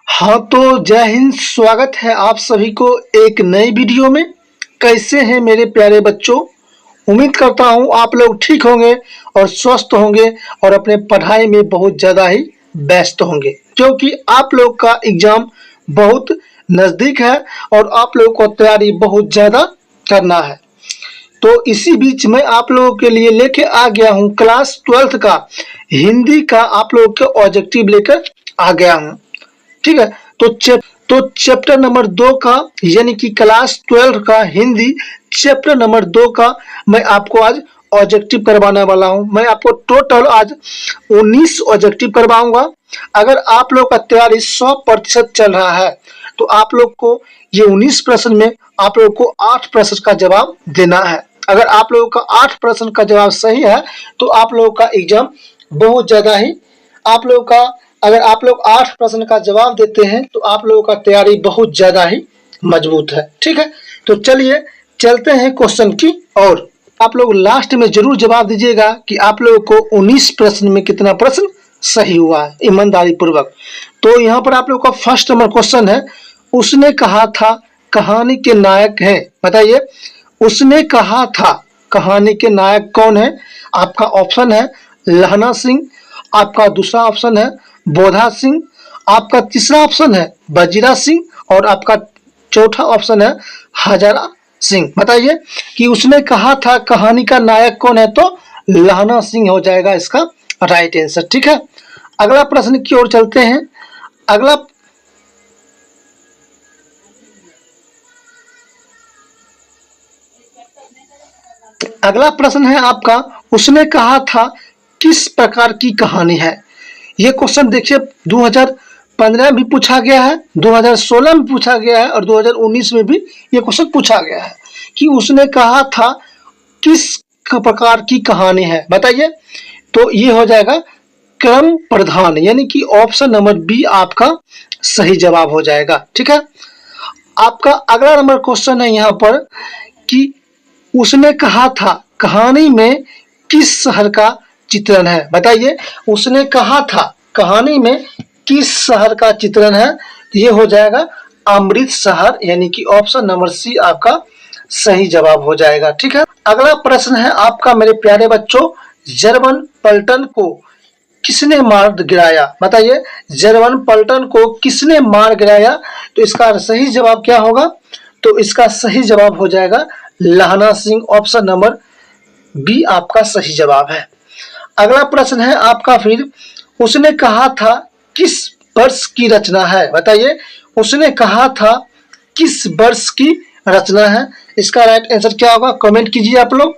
हाँ तो जय हिंद। स्वागत है आप सभी को एक नई वीडियो में। कैसे हैं मेरे प्यारे बच्चों? उम्मीद करता हूँ आप लोग ठीक होंगे और स्वस्थ होंगे और अपने पढ़ाई में बहुत ज़्यादा ही व्यस्त होंगे, क्योंकि आप लोग का एग्ज़ाम बहुत नज़दीक है और आप लोग को तैयारी बहुत ज़्यादा करना है। तो इसी बीच मैं आप लोगों के लिए लेके आ गया हूँ क्लास 12th का हिंदी का आप लोगों के ऑब्जेक्टिव लेकर आ गया हूँ। ठीक है, तो चैप्टर नंबर 2 का यानी कि क्लास 12 का हिंदी चैप्टर नंबर 2 का मैं आपको आज ऑब्जेक्टिव करवाने वाला हूं। मैं आपको टोटल आज 19 ऑब्जेक्टिव करवाऊंगा। अगर आप लोग का तैयारी 100% चल रहा है तो आप लोग को ये 19 प्रश्न में आप लोग को 8 प्रश्न का जवाब देना है। अगर आप लोगों का 8 प्रश्न का जवाब सही है तो आप लोगों का एग्जाम बहुत ज्यादा ही अगर आप लोग 8 प्रश्न का जवाब देते हैं तो आप लोगों का तैयारी बहुत ज्यादा ही मजबूत है। ठीक है, तो चलिए चलते हैं क्वेश्चन की और आप लोग लास्ट में जरूर जवाब दीजिएगा कि आप लोगों को 19 प्रश्न में कितना प्रश्न सही हुआ है ईमानदारी पूर्वक। तो यहाँ पर आप लोग का फर्स्ट नंबर क्वेश्चन है, उसने कहा था कहानी के नायक हैं। बताइए, उसने कहा था कहानी के नायक कौन है? आपका ऑप्शन है लहना सिंह, आपका दूसरा ऑप्शन है बोधा सिंह, आपका तीसरा ऑप्शन है बजीरा सिंह और आपका चौथा ऑप्शन है हजारा सिंह। बताइए कि उसने कहा था कहानी का नायक कौन है? तो लहना सिंह हो जाएगा इसका राइट आंसर। ठीक है, अगला प्रश्न की ओर चलते हैं। अगला प्रश्न है आपका, उसने कहा था किस प्रकार की कहानी है? ये क्वेश्चन देखिए 2015 में भी पूछा गया है, 2016 में पूछा गया है और 2019 में भी ये क्वेश्चन पूछा गया है कि उसने कहा था किस प्रकार की कहानी है। बताइए, तो ये हो जाएगा क्रम प्रधान, यानी कि ऑप्शन नंबर बी आपका सही जवाब हो जाएगा। ठीक है, आपका अगला नंबर क्वेश्चन है यहाँ पर कि उसने कहा था कहानी में किस शहर का चित्रण है? बताइए, उसने कहा था कहानी में किस शहर का चित्रण है? ये हो जाएगा अमृतसर, यानी कि ऑप्शन नंबर सी आपका सही जवाब हो जाएगा। ठीक है, अगला प्रश्न है आपका मेरे प्यारे बच्चों, जर्मन पलटन को किसने मार गिराया? बताइए, जर्मन पलटन को किसने मार गिराया? तो इसका सही जवाब क्या होगा? तो इसका सही जवाब हो जाएगा लहना सिंह, ऑप्शन नंबर बी आपका सही जवाब है। अगला प्रश्न है आपका फिर, उसने कहा था किस वर्ष की रचना है? बताइए, उसने कहा था किस वर्ष की रचना है? इसका राइट आंसर क्या होगा? कमेंट कीजिए आप लोग।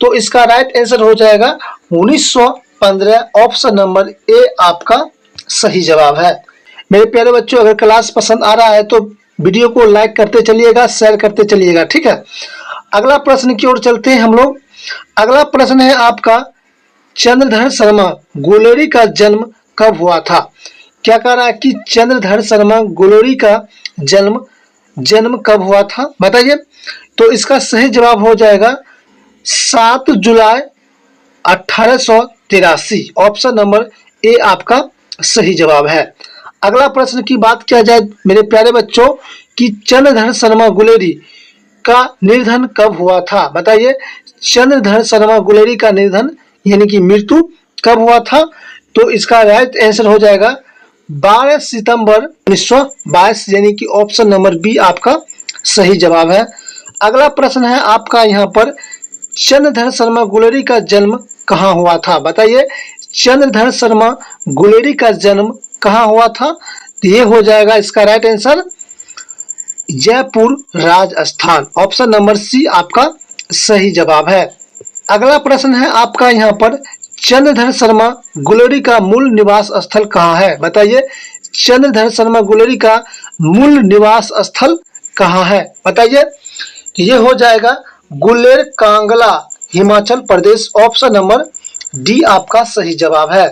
तो इसका राइट आंसर हो जाएगा 1915, ऑप्शन नंबर ए आपका सही जवाब है। मेरे प्यारे बच्चों, अगर क्लास पसंद आ रहा है तो वीडियो को लाइक करते चलिएगा, शेयर करते चलिएगा। ठीक है, अगला प्रश्न की ओर चलते हैं हम लोग। अगला प्रश्न है आपका, चंद्रधर शर्मा गुलेरी का जन्म कब हुआ था? क्या कह रहा है कि चंद्रधर शर्मा गुलेरी का जन्म कब हुआ था? बताइए, तो इसका सही जवाब हो जाएगा 7 जुलाई 1883, ऑप्शन नंबर ए आपका सही जवाब है। अगला प्रश्न की बात किया जाए मेरे प्यारे बच्चों कि चंद्रधर शर्मा गुलेरी का निधन कब हुआ था? बताइए, चंद्रधर शर्मा गुलेरी का निधन यानी कि मृत्यु कब हुआ था? तो इसका राइट आंसर हो जाएगा 12 सितंबर 1922, यानी कि ऑप्शन नंबर बी आपका सही जवाब है। अगला प्रश्न है आपका यहाँ पर, चंद्रधर शर्मा गुलेरी का जन्म कहाँ हुआ था? बताइए, चंद्रधर शर्मा गुलेरी का जन्म कहाँ हुआ था? तो ये हो जाएगा इसका right answer Jaipur Rajasthan, option number C आपका सही जवाब है। अगला प्रश्न है आपका यहाँ पर, चंद्रधर शर्मा गुलेरी का मूल निवास स्थल कहाँ है? बताइए, चंद्रधर शर्मा गुलेरी का मूल निवास स्थल कहाँ है? बताइए, तो ये हो जाएगा Guler Kangla, Himachal Pradesh, option number D आपका सही जवाब है।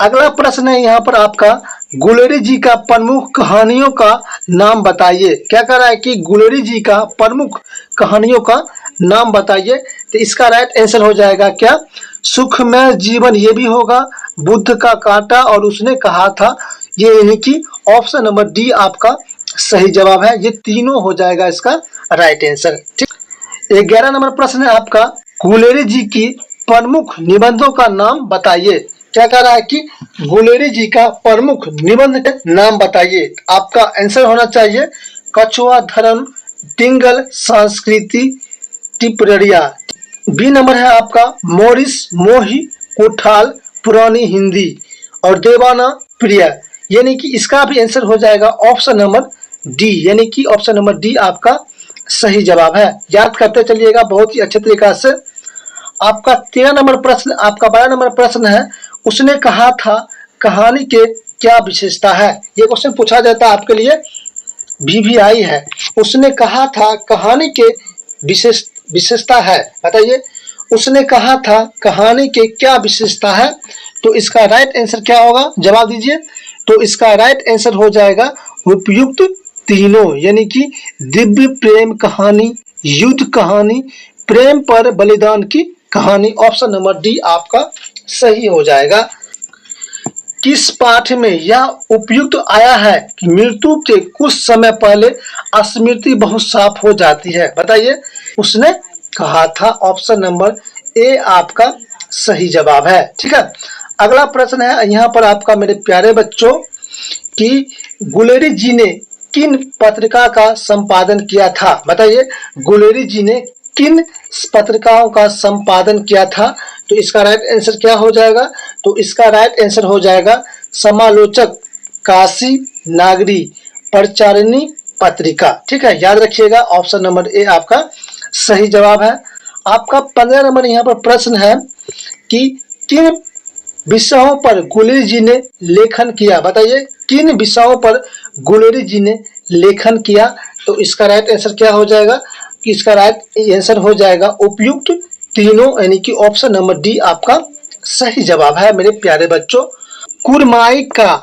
अगला प्रश्न है यहाँ पर आपका, गुलेरी जी का प्रमुख कहानियों का नाम बताइए। क्या कह रहा है कि गुलेरी जी का प्रमुख कहानियों का नाम बताइए? तो इसका राइट आंसर हो जाएगा क्या? सुखमय जीवन, ये भी होगा, बुद्ध का कांटा और उसने कहा था, ये यानी कि ऑप्शन नंबर डी आपका सही जवाब है। ये तीनों हो जाएगा इसका राइट आंसर। ठीक, 11 नंबर प्रश्न है आपका, गुलेरी जी की प्रमुख निबंधों का नाम बताइए। क्या कह रहा है कि गुलेरी जी का प्रमुख निबंध का नाम बताइए। आपका आंसर होना चाहिए कछुआ धर्म, टिंगल संस्कृति, टिपरिया। बी नंबर है आपका मोरिस मोही कोठाल पुरानी हिंदी और देवाना प्रिय, यानी कि इसका भी आंसर हो जाएगा ऑप्शन नंबर डी, यानी कि ऑप्शन नंबर डी आपका सही जवाब है। याद करते चलिएगा बहुत ही अच्छे तरीका से। आपका 13 नंबर प्रश्न, आपका 12 नंबर प्रश्न है, उसने कहा था कहानी के क्या विशेषता है। ये क्वेश्चन पूछा जाता है आपके लिए, VVI है। उसने कहा था कहानी के विशेषता है, बताइए। उसने कहा था कहानी के क्या विशेषता है, तो इसका राइट आंसर क्या होगा, जवाब दीजिए। तो इसका राइट आंसर हो जाएगा उपयुक्त तीनों, यानी कि दिव्य प्रेम कहानी, युद्ध कहानी, प्रेम पर बलिदान की कहानी। ऑप्शन नंबर डी आपका सही हो जाएगा। किस पाठ में यह उपयुक्त आया है कि मृत्यु के कुछ समय पहले स्मृति बहुत साफ हो जाती है, बताइए। उसने कहा था, ऑप्शन नंबर ए आपका सही जवाब है। ठीक है, अगला प्रश्न है यहाँ पर आपका मेरे प्यारे बच्चों कि गुलेरी जी ने किन पत्रिका का संपादन किया था, बताइए। गुलेरी जी ने किन पत्रिकाओं का संपादन किया था, तो इसका राइट आंसर क्या हो जाएगा, तो इसका राइट आंसर हो जाएगा समालोचक, काशी नागरी, प्रचारिणी पत्रिका। ठीक है, याद रखिएगा ऑप्शन नंबर ए आपका सही जवाब है। आपका 15 नंबर यहाँ पर प्रश्न है कि किन विषयों पर गुलेरी जी ने लेखन किया, बताइए। किन विषयों पर गुलेरी जी ने लेखन किया, तो इसका राइट आंसर क्या हो जाएगा, कि इसका राइट आंसर हो जाएगा उपयुक्त तीनों, यानी कि ऑप्शन नंबर डी आपका सही जवाब है मेरे प्यारे बच्चों। कुरमाई का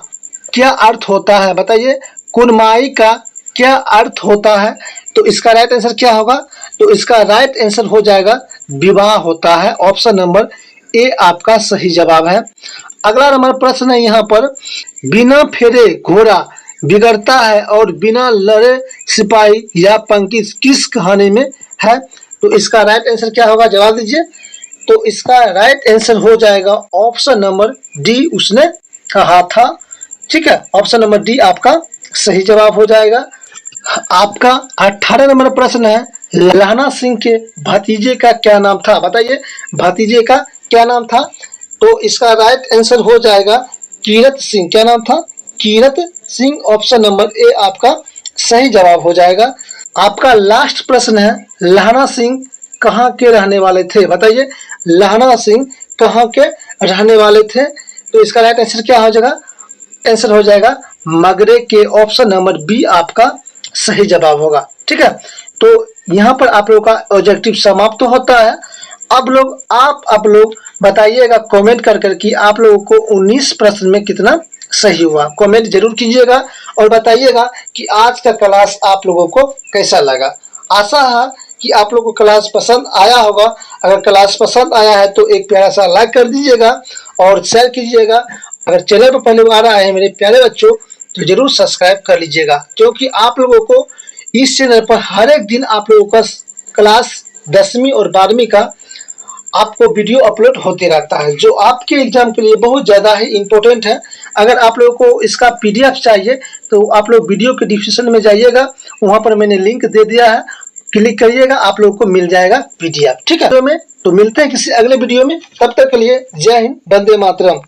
क्या अर्थ होता है, बताइए। कुरमाई का क्या अर्थ होता है, तो इसका राइट आंसर क्या होगा, तो इसका राइट आंसर हो जाएगा विवाह होता है। ऑप्शन नंबर ए आपका सही जवाब है। अगला नंबर प्रश्न है यहाँ पर, बिना फेरे घोड़ा बिगड़ता है और बिना लड़े सिपाही या पंखी किस कहानी में है, तो इसका राइट आंसर क्या होगा, जवाब दीजिए। तो इसका राइट आंसर हो जाएगा ऑप्शन नंबर डी, उसने कहा था। ठीक है, ऑप्शन नंबर डी आपका सही जवाब हो जाएगा। आपका 18 नंबर प्रश्न है, लहना सिंह के भतीजे का क्या नाम था, बताइए। भतीजे का क्या नाम था, तो इसका राइट आंसर हो जाएगा कीरत सिंह। क्या नाम था, Kirat Singh. Option number A आपका सही जवाब हो जाएगा। आपका लास्ट प्रश्न है, लहना सिंह कहाँ के रहने वाले थे, बताइए। लहना सिंह कहाँ के रहने वाले थे, तो इसका राइट आंसर क्या हो जाएगा, आंसर हो जाएगा मगरे के। ऑप्शन नंबर बी आपका सही जवाब होगा। ठीक है, तो यहाँ पर आप लोगों का ऑब्जेक्टिव समाप्त तो होता है। अब आप लोग बताइएगा कमेंट कर कि आप लोगों को 19 प्रश्न में कितना सही हुआ। कमेंट जरूर कीजिएगा और बताइएगा कि आज का क्लास आप लोगों को कैसा लगा। आशा है कि आप लोगों को क्लास पसंद आया होगा। अगर क्लास पसंद आया है तो एक प्यारा सा लाइक कर दीजिएगा और शेयर कीजिएगा। अगर चैनल पर पहली बार आए हैं मेरे प्यारे बच्चों तो जरूर सब्सक्राइब कर लीजिएगा, क्योंकि आप लोगों को इस चैनल पर हर एक दिन आप लोगों का क्लास 10वीं और 12वीं का आपको वीडियो अपलोड होते रहता है, जो आपके एग्जाम के लिए बहुत ज़्यादा ही इम्पोर्टेंट है। अगर आप लोगों को इसका PDF चाहिए तो आप लोग वीडियो के डिस्क्रिप्शन में जाइएगा, वहाँ पर मैंने लिंक दे दिया है, क्लिक करिएगा, आप लोगों को मिल जाएगा PDF। ठीक है, तो मिलते हैं किसी अगले वीडियो में, तब तक के लिए जय हिंद, वंदे मातरम।